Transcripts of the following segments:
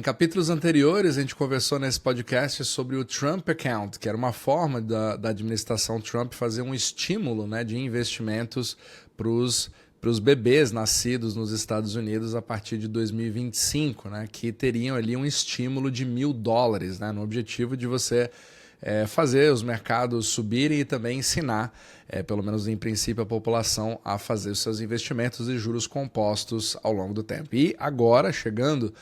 capítulos anteriores, a gente conversou nesse podcast sobre o Trump Account, que era uma forma da administração Trump fazer um estímulo, né, de investimentos para os bebês nascidos nos Estados Unidos a partir de 2025, né, que teriam ali um estímulo de $1.000, né, no objetivo de você fazer os mercados subirem e também ensinar, pelo menos em princípio, a população a fazer os seus investimentos e juros compostos ao longo do tempo. E agora, chegando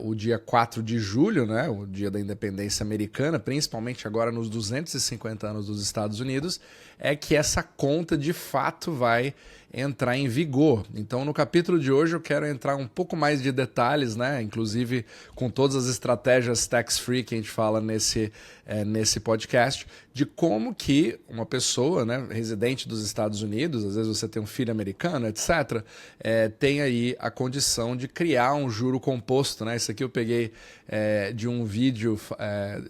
o dia 4 de julho, né, o dia da independência americana, principalmente agora nos 250 anos dos Estados Unidos, é que essa conta de fato vai entrar em vigor. Então, no capítulo de hoje eu quero entrar um pouco mais de detalhes, né? Inclusive com todas as estratégias tax-free que a gente fala nesse podcast, de como que uma pessoa, né, residente dos Estados Unidos, às vezes você tem um filho americano, etc., tem aí a condição de criar um juro composto, né? Isso aqui eu peguei de um vídeo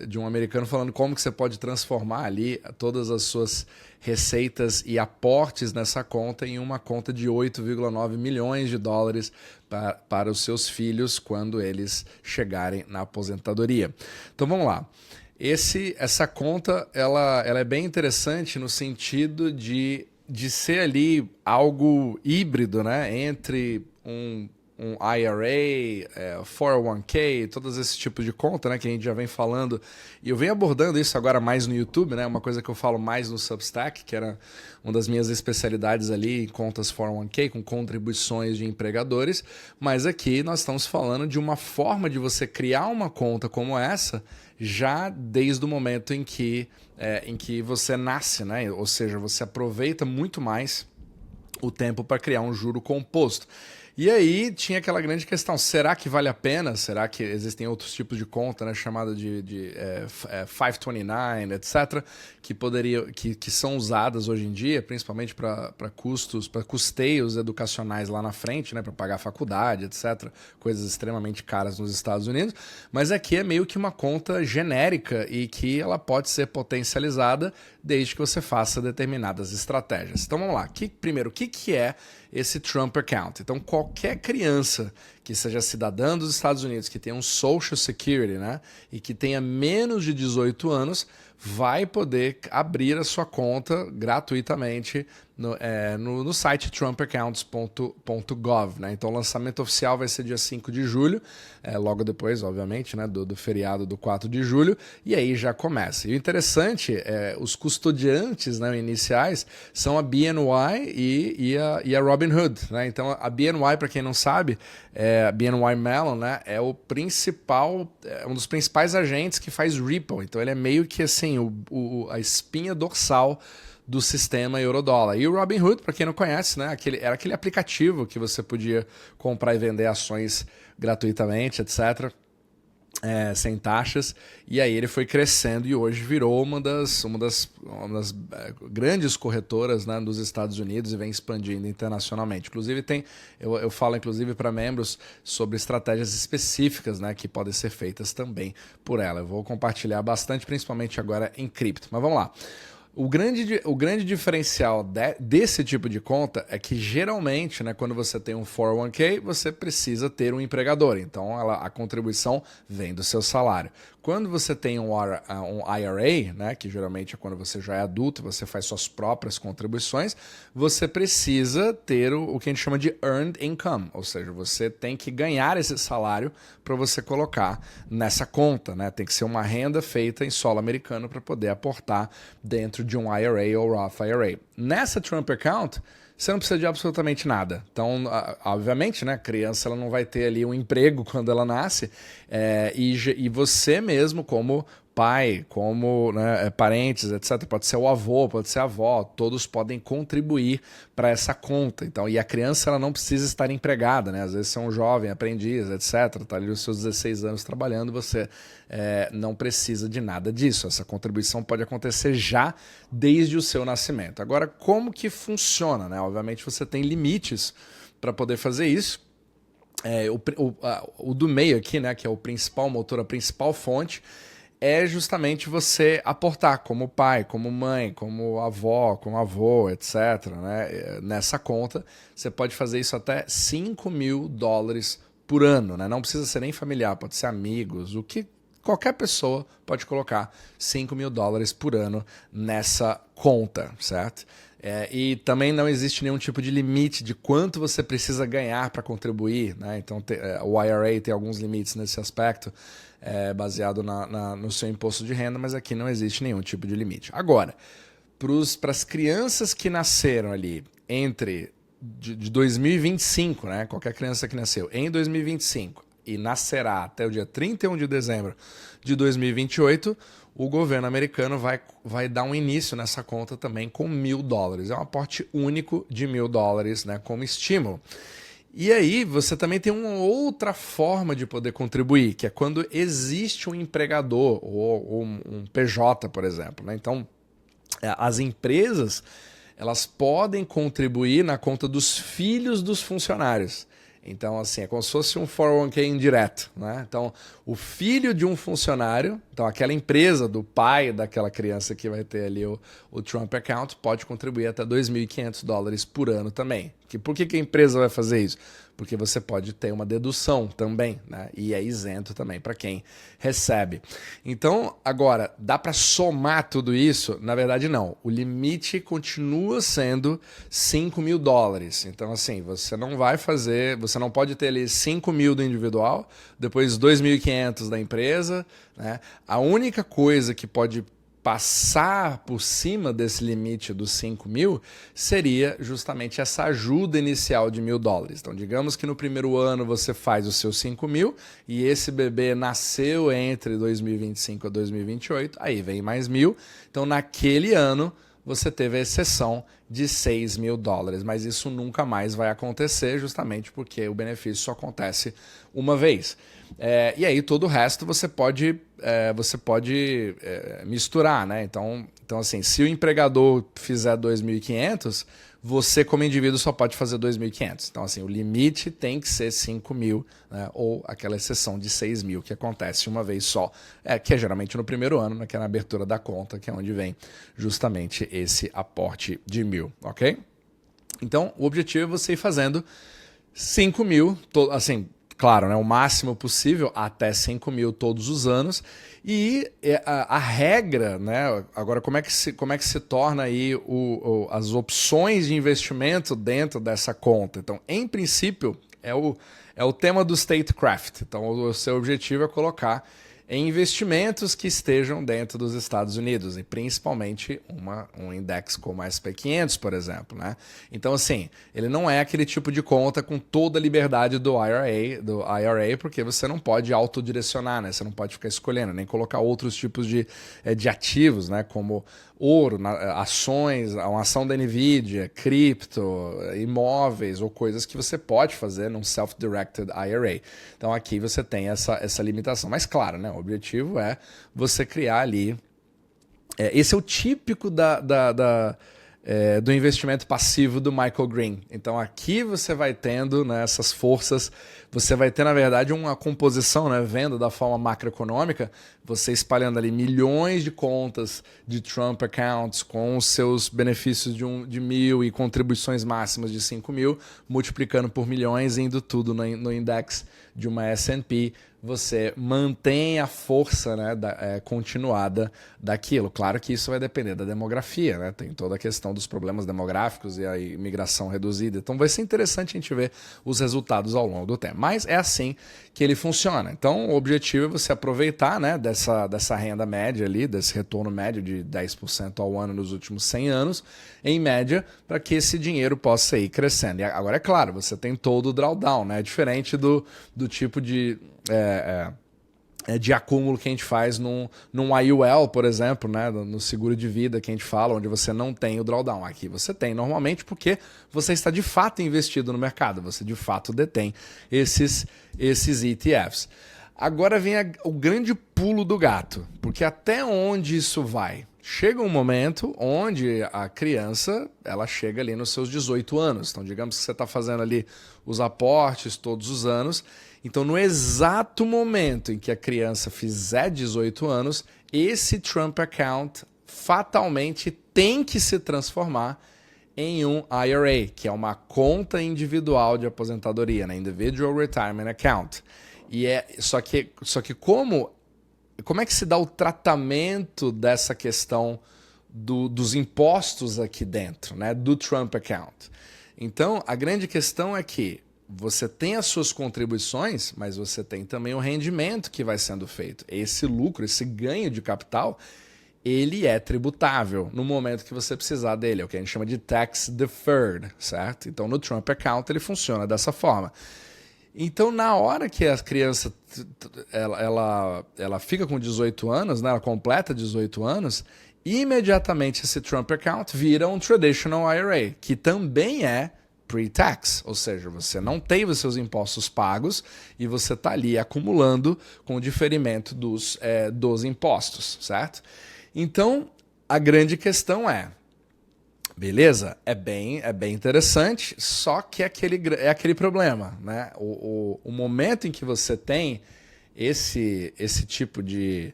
de um americano falando como que você pode transformar ali todas as suas receitas e aportes nessa conta em uma conta de 8,9 milhões de dólares para os seus filhos quando eles chegarem na aposentadoria. Então vamos lá. Essa conta ela é bem interessante no sentido de ser ali algo híbrido, né, entre um IRA, 401k, todos esses tipos de conta, né, que a gente já vem falando, e eu venho abordando isso agora mais no YouTube, né, uma coisa que eu falo mais no Substack, que era uma das minhas especialidades ali, contas 401k, com contribuições de empregadores, mas aqui nós estamos falando de uma forma de você criar uma conta como essa, já desde o momento em que você nasce, né, ou seja, você aproveita muito mais o tempo para criar um juro composto. E aí tinha aquela grande questão, será que vale a pena? Será que existem outros tipos de conta, né, chamada de 529, etc., que são usadas hoje em dia, principalmente para custeios educacionais lá na frente, né, para pagar a faculdade, etc., coisas extremamente caras nos Estados Unidos, mas aqui é meio que uma conta genérica e que ela pode ser potencializada desde que você faça determinadas estratégias. Então vamos lá, primeiro, o que é esse Trump Account? Então qualquer criança que seja cidadã dos Estados Unidos, que tenha um Social Security, né, e que tenha menos de 18 anos, vai poder abrir a sua conta gratuitamente no site trumpaccounts.gov, né? Então o lançamento oficial vai ser dia 5 de julho, logo depois, obviamente, né, do feriado do 4 de julho, e aí já começa. E o interessante os custodiantes, né, iniciais são a BNY e a Robinhood, né? Então a BNY, para quem não sabe, a BNY Mellon, né, é um dos principais agentes que faz Ripple. Então ele é meio que assim a espinha dorsal do sistema Eurodólar. E o Robinhood, para quem não conhece, né, era aquele aplicativo que você podia comprar e vender ações gratuitamente, etc., sem taxas, e aí ele foi crescendo e hoje virou uma das grandes corretoras, né, dos Estados Unidos e vem expandindo internacionalmente. Inclusive eu falo inclusive para membros sobre estratégias específicas, né, que podem ser feitas também por ela. Eu vou compartilhar bastante, principalmente agora em cripto. Mas vamos lá. O grande diferencial desse tipo de conta é que geralmente, né, quando você tem um 401k, você precisa ter um empregador. Então a contribuição vem do seu salário. Quando você tem um IRA, né, que geralmente é quando você já é adulto, você faz suas próprias contribuições, você precisa ter o que a gente chama de earned income, ou seja, você tem que ganhar esse salário para você colocar nessa conta, né? Tem que ser uma renda feita em solo americano para poder aportar dentro de um IRA ou Roth IRA. Nessa Trump Account, você não precisa de absolutamente nada. Então, obviamente, né, a criança ela não vai ter ali um emprego quando ela nasce, e você mesmo, como pai, como, né, parentes, etc., pode ser o avô, pode ser a avó, todos podem contribuir para essa conta. Então, e a criança ela não precisa estar empregada, né? Às vezes você é um jovem, aprendiz, etc., está ali os seus 16 anos trabalhando, você não precisa de nada disso. Essa contribuição pode acontecer já desde o seu nascimento. Agora, como que funciona, né? Obviamente você tem limites para poder fazer isso. O do meio aqui, né, que é o principal motor, a principal fonte, é justamente você aportar como pai, como mãe, como avó, como avô, etc., né? Nessa conta, você pode fazer isso até $5.000 por ano, né? Não precisa ser nem familiar, pode ser amigos, o que qualquer pessoa pode colocar $5.000 por ano nessa conta, certo? E também não existe nenhum tipo de limite de quanto você precisa ganhar para contribuir, né? Então o IRA tem alguns limites nesse aspecto, baseado no seu imposto de renda, mas aqui não existe nenhum tipo de limite. Agora, para as crianças que nasceram ali de 2025, né? Qualquer criança que nasceu em 2025 e nascerá até o dia 31 de dezembro de 2028, o governo americano vai dar um início nessa conta também com $1.000. É um aporte único de $1.000, né, como estímulo. E aí você também tem uma outra forma de poder contribuir, que é quando existe um empregador ou um PJ, por exemplo, né? Então, as empresas, elas podem contribuir na conta dos filhos dos funcionários. Então, assim, é como se fosse um 401k indireto, né? Então, o filho de um funcionário, então aquela empresa do pai daquela criança que vai ter ali o Trump Account, pode contribuir até $2.500 por ano também. Por que a empresa vai fazer isso? Porque você pode ter uma dedução também, né? E é isento também para quem recebe. Então, agora, dá para somar tudo isso? Na verdade, não. O limite continua sendo $5.000. Então, assim, você não pode ter ali 5.000 do individual, depois 2.500 da empresa, né? A única coisa que pode passar por cima desse limite dos 5.000 seria justamente essa ajuda inicial de $1.000. Então, digamos que no primeiro ano você faz os seus 5.000 e esse bebê nasceu entre 2025 a 2028, aí vem mais 1.000. Então, naquele ano, você teve a exceção de $6.000, mas isso nunca mais vai acontecer, justamente porque o benefício só acontece uma vez. E aí todo o resto você pode misturar, né? Então, assim, se o empregador fizer 2.500, você como indivíduo só pode fazer 2.500. Então, assim, o limite tem que ser 5.000, né? Ou aquela exceção de 6.000 que acontece uma vez só, que é geralmente no primeiro ano, né? Que é na abertura da conta, que é onde vem justamente esse aporte de 1.000, ok? Então, o objetivo é você ir fazendo 5.000, assim, claro, né, o máximo possível, até 5.000 todos os anos. E a regra, né, agora como é que se torna aí as opções de investimento dentro dessa conta? Então, em princípio, é o tema do Statecraft. Então, o seu objetivo é colocar em investimentos que estejam dentro dos Estados Unidos, e principalmente um index como a SP500, por exemplo, né? Então, assim, ele não é aquele tipo de conta com toda a liberdade do IRA, porque você não pode autodirecionar, né? Você não pode ficar escolhendo, nem colocar outros tipos de ativos, né? Como ouro, ações, uma ação da NVIDIA, cripto, imóveis ou coisas que você pode fazer num self-directed IRA. Então aqui você tem essa limitação. Mas claro, né, o objetivo é você criar ali... esse é o típico do investimento passivo do Michael Green. Então aqui você vai tendo, né, essas forças, você vai ter na verdade uma composição, né, vendo da forma macroeconômica, você espalhando ali milhões de contas de Trump accounts com os seus benefícios de 1.000 e contribuições máximas de 5.000, multiplicando por milhões, indo tudo no index de uma S&P, você mantém a força, né, continuada daquilo. Claro que isso vai depender da demografia, né? Tem toda a questão dos problemas demográficos e a imigração reduzida. Então vai ser interessante a gente ver os resultados ao longo do tempo. Mas é assim que ele funciona. Então o objetivo é você aproveitar, né, dessa renda média ali, desse retorno médio de 10% ao ano nos últimos 100 anos, em média, para que esse dinheiro possa ir crescendo. E agora, é claro, você tem todo o drawdown, né? Diferente do tipo de acúmulo que a gente faz num IUL, por exemplo, né, no seguro de vida que a gente fala, onde você não tem o drawdown. Aqui você tem normalmente porque você está de fato investido no mercado, você de fato detém esses ETFs. Agora vem o grande pulo do gato, porque até onde isso vai? Chega um momento onde a criança ela chega ali nos seus 18 anos. Então, digamos que você está fazendo ali os aportes todos os anos. Então, no exato momento em que a criança fizer 18 anos, esse Trump Account fatalmente tem que se transformar em um IRA, que é uma conta individual de aposentadoria, né? Individual Retirement Account. Só que como é que se dá o tratamento dessa questão dos impostos aqui dentro, né? Do Trump Account? Então, a grande questão é que você tem as suas contribuições, mas você tem também o rendimento que vai sendo feito. Esse lucro, esse ganho de capital, ele é tributável no momento que você precisar dele. É o que a gente chama de tax deferred, certo? Então, no Trump Account, ele funciona dessa forma. Então, na hora que a criança ela fica com 18 anos, né, ela completa 18 anos, imediatamente esse Trump Account vira um Traditional IRA, que também é pre-tax, ou seja, você não teve os seus impostos pagos e você está ali acumulando com o diferimento dos impostos, certo? Então, a grande questão beleza, é bem interessante, só que é aquele problema, né? O momento em que você tem esse tipo de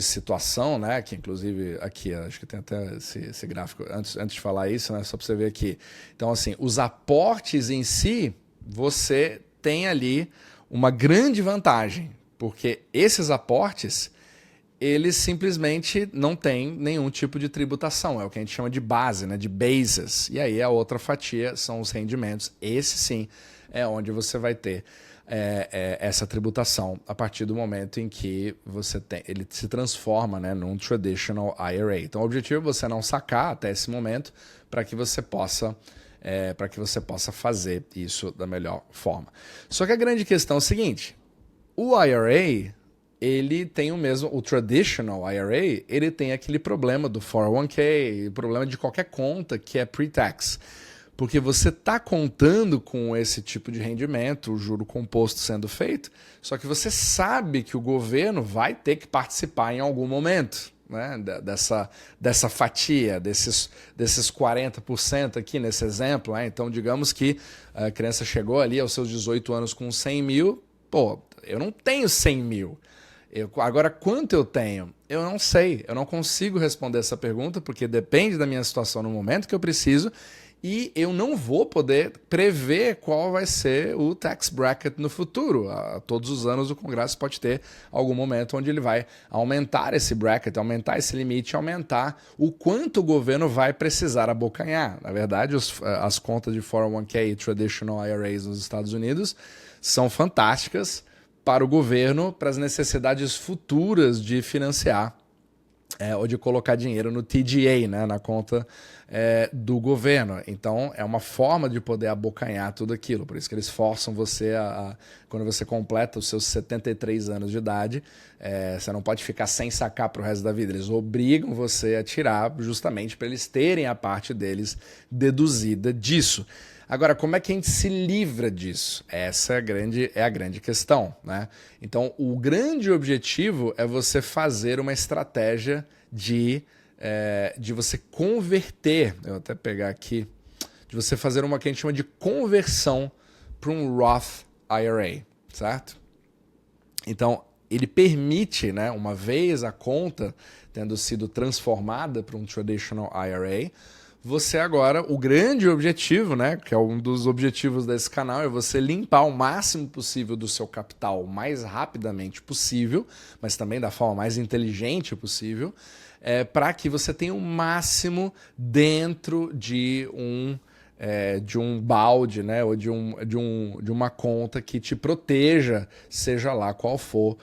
situação, né? Que inclusive aqui, acho que tem até esse gráfico antes de falar isso, né? Só para você ver aqui. Então, assim, os aportes em si, você tem ali uma grande vantagem, porque esses aportes, eles simplesmente não têm nenhum tipo de tributação. É o que a gente chama de base, né? De bases. E aí a outra fatia são os rendimentos. Esse sim é onde você vai ter essa tributação a partir do momento em que ele se transforma, né, num traditional IRA. Então o objetivo é você não sacar até esse momento para que você possa fazer isso da melhor forma. Só que a grande questão é o seguinte: o IRA, ele tem o traditional IRA, ele tem aquele problema do 401k, o problema de qualquer conta que é pre-tax. Porque você está contando com esse tipo de rendimento, o juro composto sendo feito, só que você sabe que o governo vai ter que participar em algum momento, né, dessa fatia, desses 40% aqui nesse exemplo. Né? Então, digamos que a criança chegou ali aos seus 18 anos com 100 mil, eu não tenho 100 mil. Agora, quanto eu tenho? Eu não sei, eu não consigo responder essa pergunta, porque depende da minha situação no momento que eu preciso, e eu não vou poder prever qual vai ser o tax bracket no futuro. Todos os anos o Congresso pode ter algum momento onde ele vai aumentar esse bracket, aumentar esse limite, aumentar o quanto o governo vai precisar abocanhar. Na verdade, as contas de 401k e Traditional IRAs nos Estados Unidos são fantásticas para o governo, para as necessidades futuras de financiar ou de colocar dinheiro no TGA, né, na conta do governo. Então, é uma forma de poder abocanhar tudo aquilo. Por isso que eles forçam você quando você completa os seus 73 anos de idade, você não pode ficar sem sacar para o resto da vida. Eles obrigam você a tirar justamente para eles terem a parte deles deduzida disso. Agora, como é que a gente se livra disso? Essa é a grande questão, né? Então, o grande objetivo é você fazer uma estratégia de você converter, eu vou até pegar aqui, de você fazer uma que a gente chama de conversão para um Roth IRA, certo? Então, ele permite, né, uma vez a conta tendo sido transformada para um Traditional IRA, você agora, o grande objetivo, né, que é um dos objetivos desse canal, é você limpar o máximo possível do seu capital o mais rapidamente possível, mas também da forma mais inteligente possível, para que você tenha o máximo dentro de um balde, né, ou de uma conta que te proteja, seja lá qual for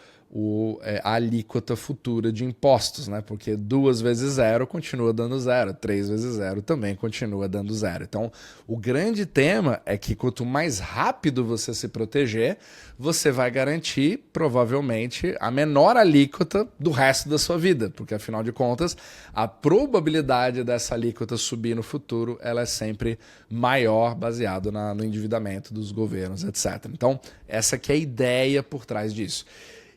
a alíquota futura de impostos, né? Porque 2 vezes 0 continua dando 0, 3 vezes 0 também continua dando 0. Então, o grande tema é que quanto mais rápido você se proteger, você vai garantir, provavelmente, a menor alíquota do resto da sua vida, porque, afinal de contas, a probabilidade dessa alíquota subir no futuro, ela é sempre maior, baseado no endividamento dos governos, etc. Então, essa aqui é a ideia por trás disso.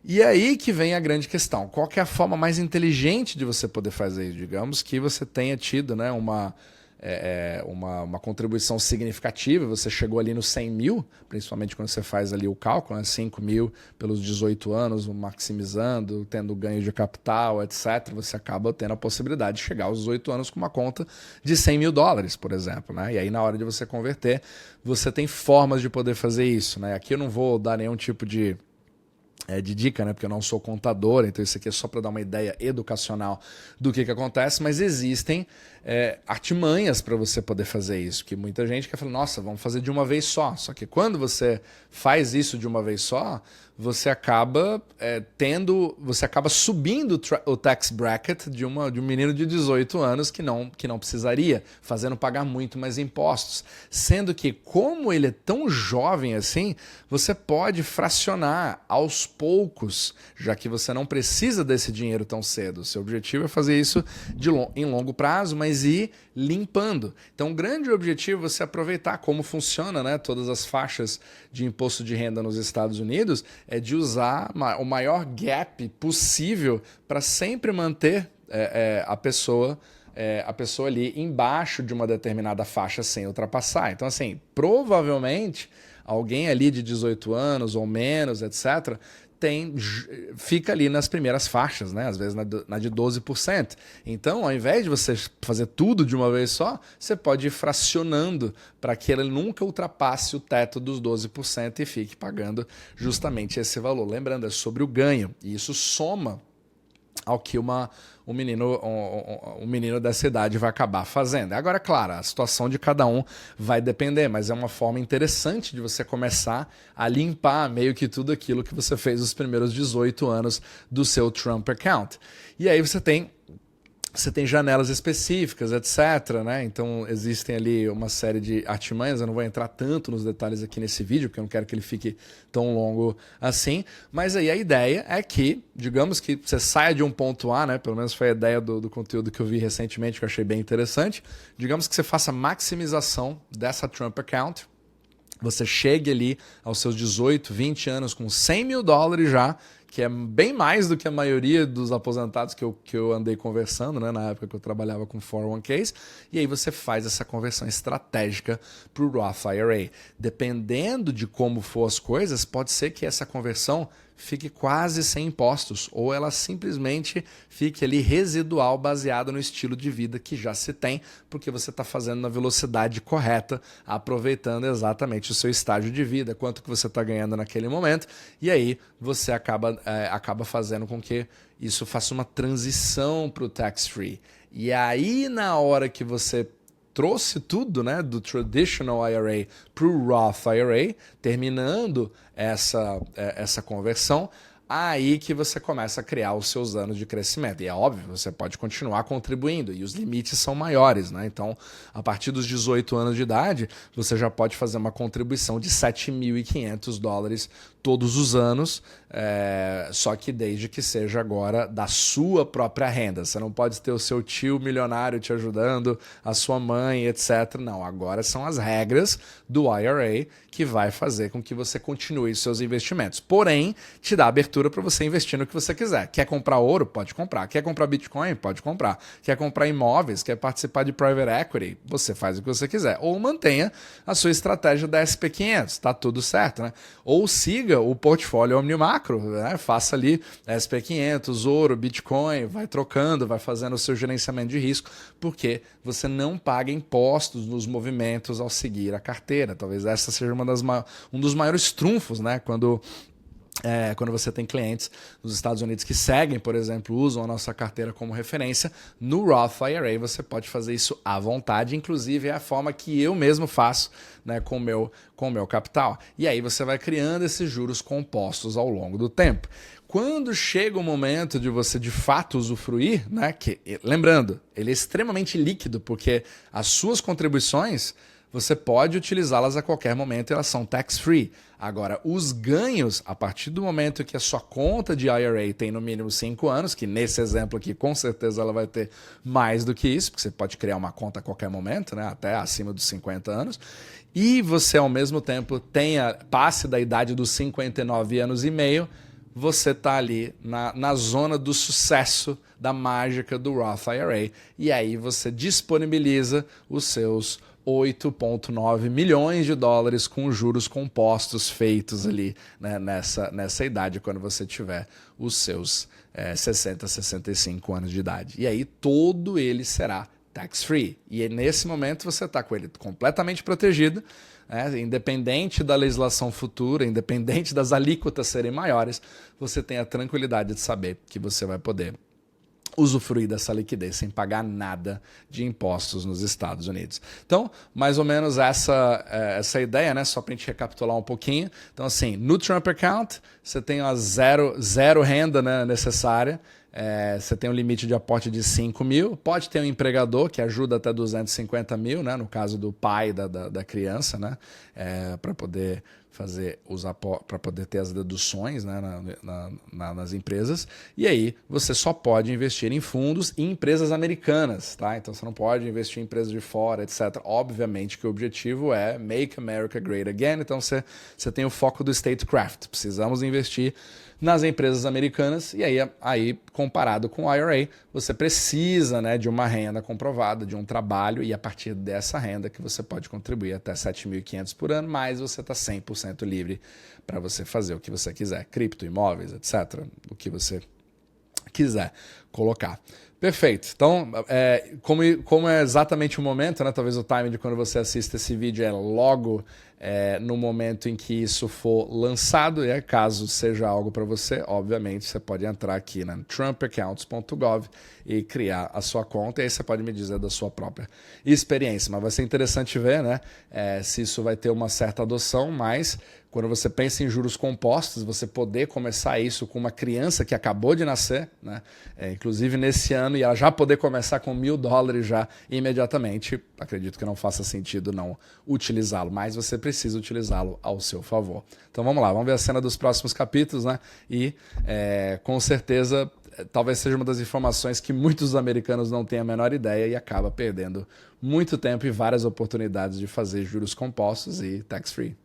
E aí que vem a grande questão. Qual que é a forma mais inteligente de você poder fazer isso? Digamos que você tenha tido, né, uma contribuição significativa, você chegou ali nos 100 mil, principalmente quando você faz ali o cálculo, né? 5 mil pelos 18 anos, maximizando, tendo ganho de capital, etc., você acaba tendo a possibilidade de chegar aos 18 anos com uma conta de 100 mil dólares, por exemplo, né? E aí na hora de você converter, você tem formas de poder fazer isso, né? Aqui eu não vou dar nenhum tipo de dica, né? Porque eu não sou contador, então isso aqui é só para dar uma ideia educacional do que acontece, mas existem artimanhas para você poder fazer isso, que muita gente quer falar, nossa, vamos fazer de uma vez só que quando você faz isso de uma vez só, você acaba você acaba subindo o tax bracket de um menino de 18 anos que não precisaria, fazendo pagar muito mais impostos. Sendo que, como ele é tão jovem assim, você pode fracionar aos poucos, já que você não precisa desse dinheiro tão cedo. O seu objetivo é fazer isso em longo prazo, mas ir limpando. Então, o grande objetivo é você aproveitar como funciona, né, todas as faixas de imposto de renda nos Estados Unidos, é de usar o maior gap possível para sempre manter a pessoa ali embaixo de uma determinada faixa sem ultrapassar. Então, assim, provavelmente alguém ali de 18 anos ou menos, etc., fica ali nas primeiras faixas, né? Às vezes na de 12%. Então, ao invés de você fazer tudo de uma vez só, você pode ir fracionando para que ele nunca ultrapasse o teto dos 12% e fique pagando justamente esse valor. Lembrando, é sobre o ganho. E isso soma ao que um menino dessa idade vai acabar fazendo. Agora, claro, a situação de cada um vai depender, mas é uma forma interessante de você começar a limpar meio que tudo aquilo que você fez nos primeiros 18 anos do seu Trump Account. E aí você tem janelas específicas, etc., né? Então existem ali uma série de artimanhas, eu não vou entrar tanto nos detalhes aqui nesse vídeo, porque eu não quero que ele fique tão longo assim, mas aí a ideia é que, digamos que você saia de um ponto A, né? Pelo menos foi a ideia do conteúdo que eu vi recentemente, que eu achei bem interessante, digamos que você faça maximização dessa Trump Account, você chegue ali aos seus 18, 20 anos com 100 mil dólares já, que é bem mais do que a maioria dos aposentados que eu andei conversando, né, na época que eu trabalhava com 401ks, e aí você faz essa conversão estratégica para o Roth IRA. Dependendo de como for as coisas, pode ser que essa conversão fique quase sem impostos, ou ela simplesmente fique ali residual, baseada no estilo de vida que já se tem, porque você está fazendo na velocidade correta, aproveitando exatamente o seu estágio de vida, quanto que você está ganhando naquele momento, e aí você acaba fazendo com que isso faça uma transição para o tax-free. E aí, na hora que você trouxe tudo, né, do Traditional IRA para o Roth IRA, terminando essa conversão, aí que você começa a criar os seus anos de crescimento. E é óbvio, você pode continuar contribuindo, e os limites são maiores, né? Então, a partir dos 18 anos de idade, você já pode fazer uma contribuição de 7.500 dólares todos os anos, só que desde que seja agora da sua própria renda. Você não pode ter o seu tio milionário te ajudando, a sua mãe, etc. Não, agora são as regras do IRA que vai fazer com que você continue seus investimentos. Porém, te dá abertura para você investir no que você quiser. Quer comprar ouro? Pode comprar. Quer comprar Bitcoin? Pode comprar. Quer comprar imóveis? Quer participar de private equity? Você faz o que você quiser. Ou mantenha a sua estratégia da SP500. Tá tudo certo, né? Ou siga o portfólio OmniMacro, né? Faça ali SP500, ouro, Bitcoin, vai trocando, vai fazendo o seu gerenciamento de risco, porque você não paga impostos nos movimentos ao seguir a carteira. Talvez essa seja um dos maiores trunfos, né? Quando você tem clientes nos Estados Unidos que seguem, por exemplo, usam a nossa carteira como referência, no Roth IRA você pode fazer isso à vontade, inclusive é a forma que eu mesmo faço, né, com o meu capital. E aí você vai criando esses juros compostos ao longo do tempo. Quando chega o momento de você de fato usufruir, né, lembrando, ele é extremamente líquido, porque as suas contribuições você pode utilizá-las a qualquer momento e elas são tax-free. Agora, os ganhos, a partir do momento que a sua conta de IRA tem no mínimo 5 anos, que nesse exemplo aqui com certeza ela vai ter mais do que isso, porque você pode criar uma conta a qualquer momento, né, até acima dos 50 anos, e você ao mesmo tempo passe da idade dos 59 anos e meio, você está ali na zona do sucesso, da mágica do Roth IRA. E aí você disponibiliza os seus 8,9 milhões de dólares com juros compostos feitos ali, né, nessa idade, quando você tiver os seus 60, 65 anos de idade. E aí todo ele será tax-free. E nesse momento você está com ele completamente protegido, independente da legislação futura, independente das alíquotas serem maiores, você tem a tranquilidade de saber que você vai poder usufruir dessa liquidez sem pagar nada de impostos nos Estados Unidos. Então, mais ou menos essa ideia, né? Só para a gente recapitular um pouquinho. Então, assim, no Trump Account, você tem a zero renda, né, necessária. Você tem um limite de aporte de 5 mil. Pode ter um empregador que ajuda até 250 mil, né, no caso do pai da criança, né, para poder para poder ter as deduções, né, nas empresas. E aí você só pode investir em fundos e em empresas americanas, tá? Então você não pode investir em empresas de fora, etc. Obviamente que o objetivo é Make America Great Again. Então você tem o foco do statecraft. Precisamos investir nas empresas americanas, e aí comparado com o IRA, você precisa, né, de uma renda comprovada, de um trabalho, e a partir dessa renda que você pode contribuir até 7.500 por ano, mas você está 100% livre para você fazer o que você quiser, cripto, imóveis, etc., o que você quiser colocar. Perfeito. Então, como é exatamente o momento, né? Talvez o timing de quando você assiste esse vídeo é logo no momento em que isso for lançado, e caso seja algo para você, obviamente você pode entrar aqui na trumpaccounts.gov e criar a sua conta, e aí você pode me dizer da sua própria experiência. Mas vai ser interessante ver, né, se isso vai ter uma certa adoção, mas quando você pensa em juros compostos, você poder começar isso com uma criança que acabou de nascer, né? Inclusive nesse ano, e ela já poder começar com $1.000 já imediatamente, acredito que não faça sentido não utilizá-lo, mas você precisa utilizá-lo ao seu favor. Então vamos lá, vamos ver a cena dos próximos capítulos, né? E com certeza talvez seja uma das informações que muitos americanos não têm a menor ideia e acaba perdendo muito tempo e várias oportunidades de fazer juros compostos e tax-free.